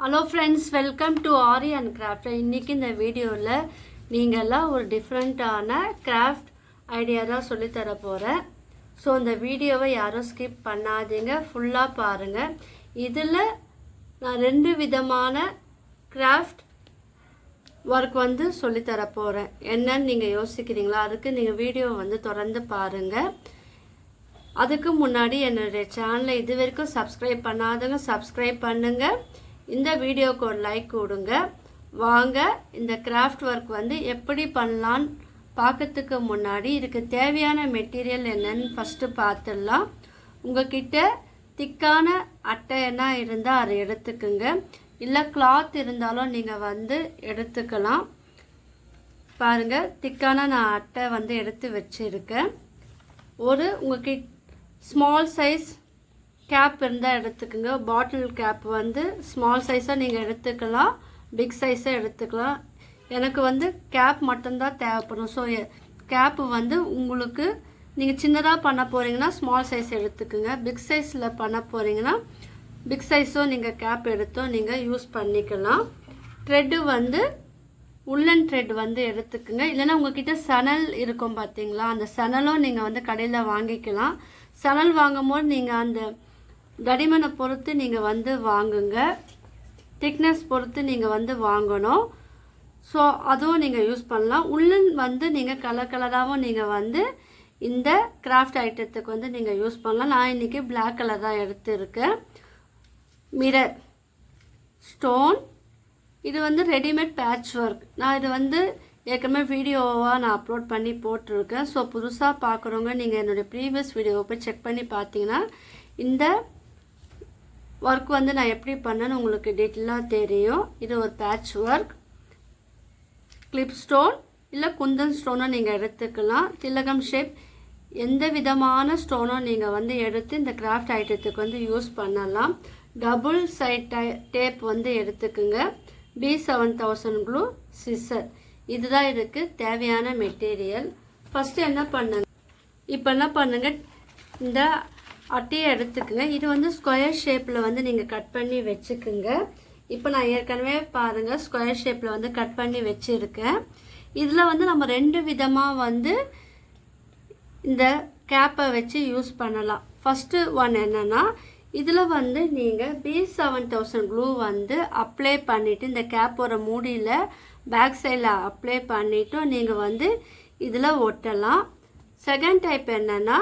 Hello friends, welcome to aari and craft. இன்றைக்கி இந்த வீடியோவில் நீங்கள்லாம் ஒரு டிஃப்ரெண்ட்டான கிராஃப்ட் ஐடியா தான் சொல்லித்தர போகிறேன். ஸோ இந்த வீடியோவை யாரும் ஸ்கிப் பண்ணாதீங்க, ஃபுல்லாக பாருங்கள். இதில் நான் 2 விதமான கிராஃப்ட் ஒர்க் சொல்லித்தர போகிறேன். என்னன்னு நீங்கள் யோசிக்கிறீங்களா? அதுக்கு நீங்கள் வீடியோ தொடர்ந்து பாருங்கள். அதுக்கு முன்னாடி என்னுடைய சேனலை இது வரைக்கும் சப்ஸ்கிரைப் பண்ணாதவங்க சப்ஸ்கிரைப் பண்ணுங்கள். இந்த வீடியோக்கு ஒரு லைக் கொடுங்க. வாங்க இந்த கிராஃப்ட் ஒர்க் எப்படி பண்ணலான்னு பார்க்கறதுக்கு முன்னாடி இதுக்கு தேவையான மெட்டீரியல் என்னன்னு ஃபஸ்ட்டு பார்த்துடலாம். உங்ககிட்ட திக்கான அட்டை என்ன இருந்தால் அதை எடுத்துக்குங்க, இல்லை கிளாத் இருந்தாலும் நீங்கள் எடுத்துக்கலாம். பாருங்கள், திக்கான நான் அட்டை எடுத்து வச்சுருக்கேன். உங்ககிட்ட ஸ்மால் சைஸ் கேப் இருந்தால் எடுத்துக்கோங்க. பாட்டில் கேப் ஸ்மால் சைஸாக நீங்கள் எடுத்துக்கலாம், பிக் சைஸாக எடுத்துக்கலாம். எனக்கு கேப் மட்டும்தான் தேவைப்படும். ஸோ கேப்பு உங்களுக்கு நீங்கள் சின்னதாக பண்ண போகிறீங்கன்னா ஸ்மால் சைஸ் எடுத்துக்கோங்க. பிக் சைஸில் பண்ண போகிறீங்கன்னா பிக் சைஸும் நீங்கள் கேப் எடுத்தோம் நீங்கள் யூஸ் பண்ணிக்கலாம். த்ரெட்டு உள்ளன் த்ரெட் எடுத்துக்குங்க. இல்லைன்னா உங்கள்கிட்ட சணல் இருக்கும் பார்த்தீங்களா, அந்த சணலும் நீங்கள் கடையில் வாங்கிக்கலாம். சணல் வாங்கும் போது நீங்கள் அந்த தடிமனை பொறுத்து நீங்கள் வாங்குங்க, திக்னஸ் பொறுத்து நீங்கள் வாங்கணும். ஸோ அதுவும் நீங்கள் யூஸ் பண்ணலாம். உள்ளன் நீங்கள் கலராகவும் நீங்கள் இந்த கிராஃப்ட் ஐட்டத்துக்கு நீங்கள் யூஸ் பண்ணலாம். நான் இன்றைக்கி பிளாக் கலர் தான் எடுத்துருக்கேன். மிரர் ஸ்டோன், இது ரெடிமேட் பேட்ச் ஒர்க். நான் இது ஏற்கனவே வீடியோவாக நான் அப்லோட் பண்ணி போட்டிருக்கேன். ஸோ புதுசாக பார்க்குறவங்க நீங்கள் என்னுடைய ப்ரீவியஸ் வீடியோவை போய் செக் பண்ணி பார்த்தீங்கன்னா இந்த ஒர்க் நான் எப்படி பண்ணேன்னு உங்களுக்கு டீட்டெயிலாக தெரியும். இது ஒரு பேட்ச் ஒர்க். கிளிப் ஸ்டோன் இல்லை குந்தன் ஸ்டோனை நீங்கள் எடுத்துக்கலாம். திலகம் ஷேப் எந்த விதமான ஸ்டோனும் நீங்கள் எடுத்து இந்த கிராஃப்ட் ஐட்டத்துக்கு யூஸ் பண்ணலாம். டபுள் சைட் டேப் எடுத்துக்குங்க. B7000 க்ளூ, சிசர், இதுதான் இதுக்கு தேவையான மெட்டீரியல். ஃபஸ்ட்டு என்ன பண்ணுங்க, இப்போ என்ன பண்ணுங்கள், இந்த அட்டையை எடுத்துக்குங்க. இது ஸ்கொயர் ஷேப்பில் நீங்கள் கட் பண்ணி வச்சுக்குங்க. இப்போ நான் ஏற்கனவே பாருங்கள் ஸ்கொயர் ஷேப்பில் கட் பண்ணி வச்சுருக்கேன். இதில் நம்ம 2 விதமாக இந்த கேப்பை வச்சு யூஸ் பண்ணலாம். ஃபஸ்ட்டு ஒன் என்னென்னா, இதில் நீங்கள் B7000 க்ளூ அப்ளை பண்ணிவிட்டு இந்த கேப்போட மூடியில் பேக் சைடில் அப்ளை பண்ணிவிட்டு நீங்கள் இதில் ஒட்டலாம். செகண்ட் டைப் என்னென்னா,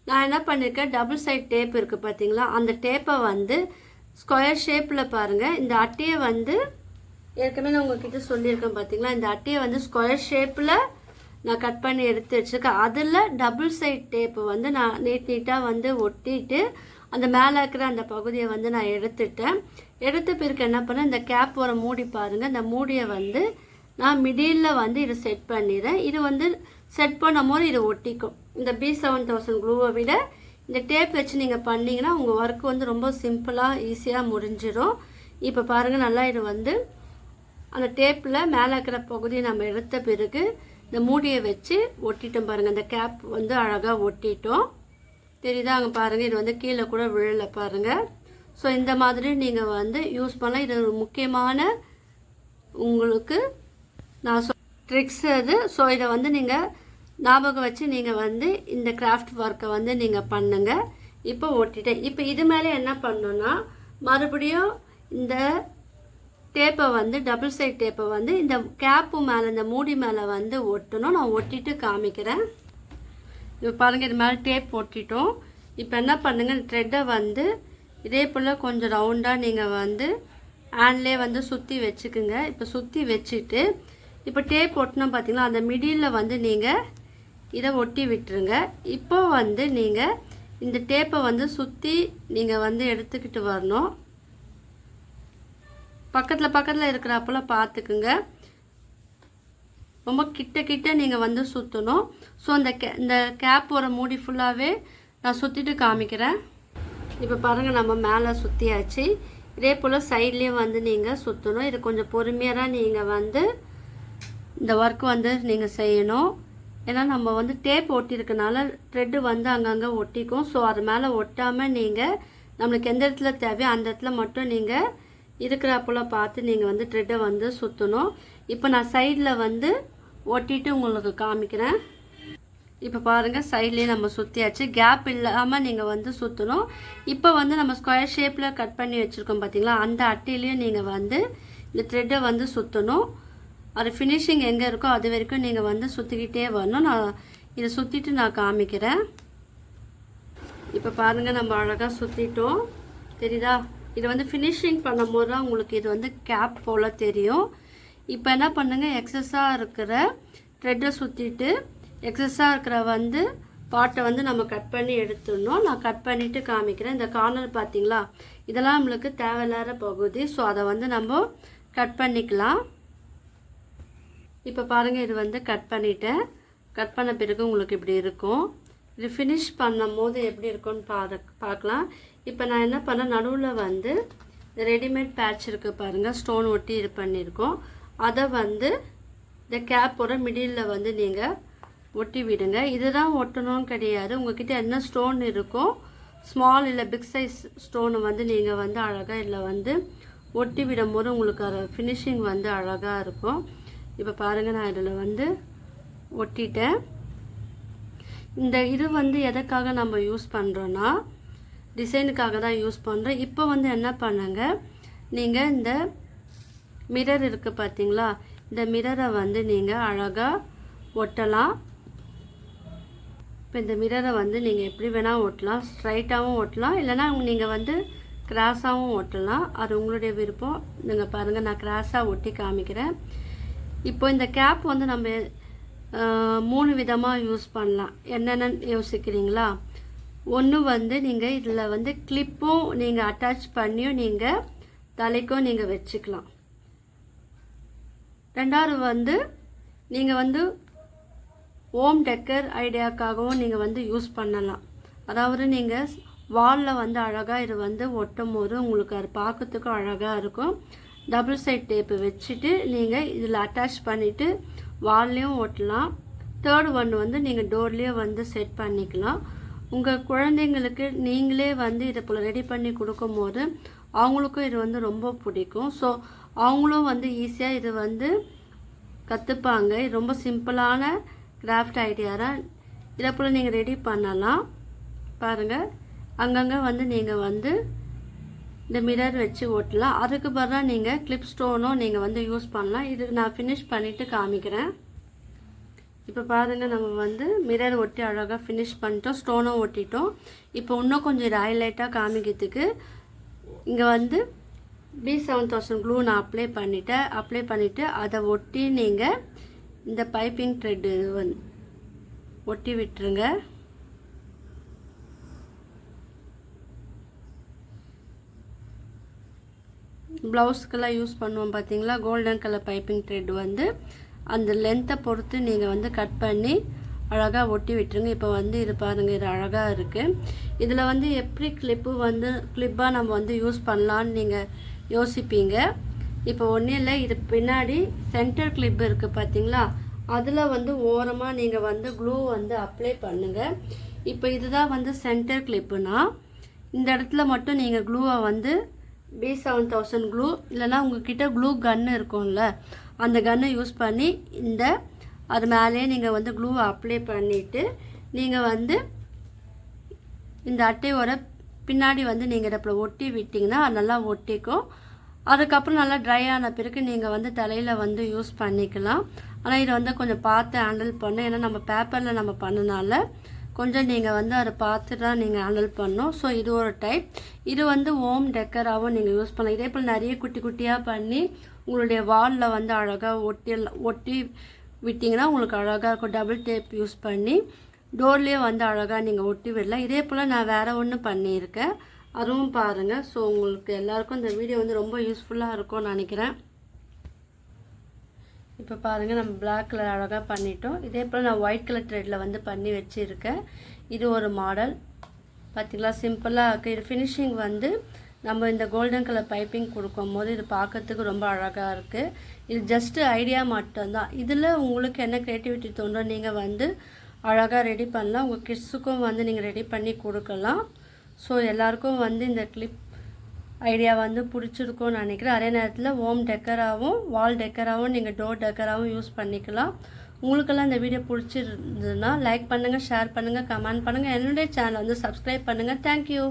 நான் என்ன பண்ணியிருக்கேன், டபுள் சைட் டேப் இருக்குது பார்த்தீங்களா, அந்த டேப்பை ஸ்கொயர் ஷேப்பில் பாருங்கள். இந்த அட்டையை ஏற்கனவே நான் உங்கள்கிட்ட சொல்லியிருக்கேன் பார்த்தீங்களா, இந்த அட்டையை ஸ்கொயர் ஷேப்பில் நான் கட் பண்ணி எடுத்து வச்சுருக்கேன். அதில் டபுள் சைட் டேப்பு நான் நீட்டாக ஒட்டிட்டு அந்த மேலே இருக்கிற அந்த பகுதியை நான் எடுத்துட்டேன். எடுத்த பிறகு என்ன பண்ணேன், இந்த கேப்போட மூடி பாருங்கள், இந்த மூடியை நான் மிடில் இதை செட் பண்ணிடுறேன். இது செட் பண்ணும் போது இது ஒட்டிக்கும். இந்த B7000 க்ளூவை விட இந்த டேப் வச்சு நீங்கள் பண்ணிங்கன்னா உங்கள் ஒர்க்கு ரொம்ப சிம்பிளாக ஈஸியாக முடிஞ்சிடும். இப்போ பாருங்கள், நல்லா இது அந்த டேப்பில் மேலே இருக்கிற பகுதியை நம்ம எடுத்த பிறகு இந்த மூடியை வச்சு ஒட்டிட்டோம் பாருங்கள். இந்த கேப் அழகாக ஒட்டிட்டோம். தெரியுதா? அங்கே பாருங்கள், இது கீழே கூட விழலை பாருங்கள். ஸோ இந்த மாதிரி நீங்கள் யூஸ் பண்ணலாம். இது ஒரு முக்கியமான உங்களுக்கு நான் ட்ரிக்ஸ் அது. ஸோ இதை நீங்கள் ஞாபகம் வச்சு நீங்கள் இந்த கிராஃப்ட் ஒர்க்கை நீங்கள் பண்ணுங்கள். இப்போ ஒட்டிட்டேன். இப்போ இது மேலே என்ன பண்ணணுன்னா, மறுபடியும் இந்த டேப்பை டபுள் சைட் டேப்பை இந்த கேப்பு மேலே, இந்த மூடி மேலே ஒட்டணும். நான் ஒட்டிட்டு காமிக்கிறேன். இப்போ பாருங்கள், இது மேலே டேப் ஒட்டிட்டோம். இப்போ என்ன பண்ணுங்கள், த்ரெட்டை இதே போல் கொஞ்சம் ரவுண்டாக நீங்கள் ஹேண்ட்லேயே சுற்றி வச்சுக்குங்க. இப்போ சுற்றி வச்சுட்டு இப்போ டேப் ஒட்டினோம் பார்த்தீங்களா, அந்த மிடில் நீங்கள் இதை ஒட்டி விட்டுருங்க. இப்போ நீங்கள் இந்த டேப்பை சுற்றி நீங்கள் எடுத்துக்கிட்டு வரணும். பக்கத்தில் இருக்கிறப்பல பார்த்துக்குங்க. ரொம்ப கிட்ட நீங்கள் சுற்றணும். ஸோ இந்த கேப்போட மூடி ஃபுல்லாகவே நான் சுற்றிட்டு காமிக்கிறேன். இப்போ பாருங்கள், நம்ம மேலே சுற்றியாச்சு. இதே போல் சைட்லேயும் நீங்கள் சுற்றணும். இது கொஞ்சம் பொறுமையாக நீங்கள் இந்த ஒர்க்கு நீங்கள் செய்யணும். ஏன்னா நம்ம டேப் ஒட்டியிருக்கனால த்ரெட்டு அங்கங்கே ஒட்டிக்கும். ஸோ அது மேலே ஒட்டாமல் நீங்கள் நம்மளுக்கு எந்த இடத்துல தேவையோ அந்த இடத்துல மட்டும் நீங்கள் இருக்கிறப்போல பார்த்து நீங்கள் வந்து த்ரெட்டை வந்து சுற்றணும். இப்போ நான் சைடில் வந்து ஒட்டிட்டு உங்களுக்கு காமிக்கிறேன். இப்போ பாருங்கள், சைட்லேயே நம்ம சுற்றியாச்சு. கேப் இல்லாமல் நீங்கள் வந்து சுற்றணும். இப்போ வந்து நம்ம ஸ்கொயர் ஷேப்பில் கட் பண்ணி வச்சுருக்கோம் பார்த்தீங்களா, அந்த அட்டையிலையும் நீங்கள் வந்து இந்த த்ரெட்டை வந்து சுற்றணும். அது ஃபினிஷிங் எங்கே இருக்கோ அது வரைக்கும் நீங்கள் வந்து சுற்றிக்கிட்டே வரணும். நான் இதை சுற்றிட்டு நான் காமிக்கிறேன். இப்போ பாருங்கள், நம்ம அழகாக சுற்றிட்டோம். தெரியுதா? இதை வந்து ஃபினிஷிங் பண்ணும்போது தான் உங்களுக்கு இது வந்து கேப் போல் தெரியும். இப்போ என்ன பண்ணுங்கள், எக்ஸஸாக இருக்கிற த்ரெட்டை சுற்றிட்டு எக்ஸஸாக இருக்கிற வந்து பாட்டை வந்து நம்ம கட் பண்ணி எடுத்துடணும். நான் கட் பண்ணிவிட்டு காமிக்கிறேன். இந்த கார்னர் பார்த்தீங்களா, இதெல்லாம் நம்மளுக்கு தேவையில்லாத பகுதி. ஸோ அதை வந்து நம்ம கட் பண்ணிக்கலாம். இப்போ பாருங்கள், இது வந்து கட் பண்ணிட்டேன். கட் பண்ண பிறகு உங்களுக்கு இப்படி இருக்கும். இது ஃபினிஷ் பண்ணும் போது எப்படி இருக்குன்னு பார்க்கலாம். இப்போ நான் என்ன பண்ணேன், நடுவில் வந்து இந்த ரெடிமேட் பேட்ச் இருக்குது பாருங்கள், ஸ்டோன் ஒட்டி இது பண்ணியிருக்கோம். அதை வந்து இந்த கேப்போட மிடில் வந்து நீங்கள் ஒட்டி விடுங்க. இதுதான் ஒட்டணும் கிடையாது. உங்கள்கிட்ட என்ன ஸ்டோன் இருக்கும், ஸ்மால் இல்லை பிக் சைஸ் ஸ்டோனு வந்து நீங்கள் வந்து அழகாக இல்லை வந்து ஒட்டி விடும் போது உங்களுக்கு அது ஃபினிஷிங் வந்து அழகாக இருக்கும். இப்போ பாருங்கள், நான் இதில் வந்து ஒட்டிட்டேன். இந்த இது வந்து எதுக்காக நம்ம யூஸ் பண்ணுறோன்னா டிசைனுக்காக தான் யூஸ் பண்ணுறோம். இப்போ வந்து என்ன பண்ணுங்க, நீங்கள் இந்த மிரர் இருக்குது பார்த்தீங்களா, இந்த மிரரை வந்து நீங்கள் அழகாக ஒட்டலாம். இப்போ இந்த மிரரை வந்து நீங்கள் எப்படி வேணால் ஒட்டலாம். ஸ்ட்ரைட்டாகவும் ஒட்டலாம், இல்லைனா நீங்கள் வந்து கிராஸாகவும் ஒட்டலாம். அது உங்களுடைய விருப்பம். நீங்கள் பாருங்கள், நான் கிராஸாக ஒட்டி காமிக்கிறேன். இப்போ இந்த கேப் வந்து நம்ம 3 விதமாக யூஸ் பண்ணலாம். என்னென்னு யோசிக்கிறீங்களா? ஒன்று வந்து நீங்கள் இதில் வந்து கிளிப்பும் நீங்கள் அட்டாச் பண்ணியும் நீங்கள் தலைக்கும் நீங்கள் வச்சுக்கலாம். ரெண்டாவது வந்து நீங்கள் வந்து ஹோம் டெக்கர் ஐடியாக்காகவும் நீங்கள் வந்து யூஸ் பண்ணலாம். அதாவது நீங்கள் வாலில் வந்து அழகாக இது வந்து ஒட்டும் போது உங்களுக்கு அது பார்க்கறதுக்கும் அழகாக இருக்கும். டபுள் சைட் டேப்பு வச்சுட்டு நீங்கள் இதில் அட்டாச் பண்ணிவிட்டு வால்லையும் ஒட்டலாம். தேர்டு ஒன்று வந்து நீங்கள் டோர்லேயே வந்து செட் பண்ணிக்கலாம். உங்கள் குழந்தைங்களுக்கு நீங்களே வந்து இதை போல் ரெடி பண்ணி கொடுக்கும் போது அவங்களுக்கும் இது வந்து ரொம்ப பிடிக்கும். ஸோ அவங்களும் வந்து ஈஸியாக இது வந்து கற்றுப்பாங்க. இது ரொம்ப சிம்பிளான கிராஃப்ட் ஐடியா தான். இதை போல் நீங்கள் ரெடி பண்ணலாம். பாருங்கள், அங்கங்கே வந்து நீங்கள் வந்து இந்த மிரர் வச்சு ஓட்டலாம். அதுக்கு பதிலாக நீங்கள் கிளிப் ஸ்டோனும் நீங்கள் வந்து யூஸ் பண்ணலாம். இது நான் ஃபினிஷ் பண்ணிவிட்டு காமிக்கிறேன். இப்போ பாருங்கள், நம்ம வந்து மிரர் ஒட்டி அழகாக ஃபினிஷ் பண்ணிட்டோம், ஸ்டோனும் ஒட்டிட்டோம். இப்போ இன்னும் கொஞ்சம் இது ஹைலைட்டாக காமிக்கிறதுக்கு இங்கே வந்து B7000 க்ளூ நான் அப்ளை பண்ணிவிட்டு அதை ஒட்டி நீங்கள் இந்த பைப்பிங் த்ரெட்டு வந்து ஒட்டி விட்டுருங்க. ப்ளவுஸ்க்கெல்லாம் யூஸ் பண்ணுவோம் பார்த்தீங்களா, கோல்டன் கலர் பைப்பிங் த்ரெட் வந்து அந்த லென்த்தை பொறுத்து நீங்கள் வந்து கட் பண்ணி அழகாக ஒட்டி விட்டுருங்க. இப்போ வந்து இது பாருங்கள், இது அழகாக இருக்குது. இதில் வந்து எப்படி கிளிப்பாக நம்ம வந்து யூஸ் பண்ணலான்னு நீங்கள் யோசிப்பீங்க. இப்போ ஒன்றும் இல்லை, இது பின்னாடி சென்டர் கிளிப் இருக்குது பார்த்தீங்களா, அதில் வந்து ஓரமாக நீங்கள் வந்து க்ளூ வந்து அப்ளை பண்ணுங்கள். இப்போ இதுதான் வந்து சென்டர் கிளிப்புனா இந்த இடத்துல மட்டும் நீங்கள் க்ளூவை வந்து B7000 க்ளூ இல்லைனா உங்கள்கிட்ட க்ளூ கன்று இருக்கும்ல, அந்த கன்னை யூஸ் பண்ணி அது மேலேயே நீங்கள் வந்து க்ளூவை அப்ளை பண்ணிவிட்டு நீங்கள் வந்து இந்த அட்டையோட பின்னாடி வந்து நீங்கள் இதை ஒட்டி விட்டிங்கன்னா அது நல்லா ஒட்டிக்கும். அதுக்கப்புறம் நல்லா ட்ரை ஆன பிறகு நீங்கள் வந்து தலையில் வந்து யூஸ் பண்ணிக்கலாம். ஆனால் இதை வந்து கொஞ்சம் பார்த்து ஹேண்டில் பண்ணணும். ஏன்னா நம்ம பேப்பரில் நம்ம பண்ணனால கொஞ்சம் நீங்கள் வந்து அதை பார்த்து தான் நீங்கள் ஹேண்டில் பண்ணணும். ஸோ இது ஒரு டைப். இது வந்து ஹோம் டெக்கராகவும் நீங்கள் யூஸ் பண்ணலாம். இதே போல் நிறைய குட்டி குட்டியாக பண்ணி உங்களுடைய வாலில் வந்து அழகாக ஒட்டி விட்டிங்கன்னா உங்களுக்கு அழகாக இருக்கும். டபுள் டேப் யூஸ் பண்ணி டோர்லேயே வந்து அழகாக நீங்கள் ஒட்டி விடலாம். இதே போல் நான் வேறு ஒன்று பண்ணியிருக்கேன், அதுவும் பாருங்கள். ஸோ உங்களுக்கு எல்லாருக்கும் இந்த வீடியோ வந்து ரொம்ப யூஸ்ஃபுல்லாக இருக்கும்னு நினைக்கிறேன். இப்போ பாருங்கள், நம்ம பிளாக் கலர் அழகாக பண்ணிட்டோம். இதே போல் நான் ஒயிட் கலர் த்ரெட்டில் வந்து பண்ணி வச்சுருக்கேன். இது ஒரு மாடல் பார்த்திங்களா, சிம்பிளாக இருக்குது. இது ஃபினிஷிங் வந்து நம்ம இந்த கோல்டன் கலர் பைப்பிங் கொடுக்கும் போது இது பார்க்கறதுக்கு ரொம்ப அழகாக இருக்குது. இது ஜஸ்ட்டு ஐடியா மட்டும்தான். இதில் உங்களுக்கு என்ன க்ரியேட்டிவிட்டி தோன்றோ நீங்கள் வந்து அழகாக ரெடி பண்ணலாம். உங்கள் கிட்ஸுக்கும் வந்து நீங்கள் ரெடி பண்ணி கொடுக்கலாம். ஸோ எல்லாருக்கும் வந்து இந்த கிளிப் ஐடியா வந்து பிடிச்சிருக்கும்னு நினைக்கிறேன். அதே நேரத்தில் ஹோம் டெக்கராகவும் வால் டெக்கராகவும் நீங்கள் டோர் டெக்கராகவும் யூஸ் பண்ணிக்கலாம். உங்களுக்கெல்லாம் இந்த வீடியோ பிடிச்சிருந்ததுன்னா லைக் பண்ணுங்கள், ஷேர் பண்ணுங்கள், கமெண்ட் பண்ணுங்கள். என்னுடைய சேனலை வந்து சப்ஸ்கிரைப் பண்ணுங்கள். தேங்க்யூ.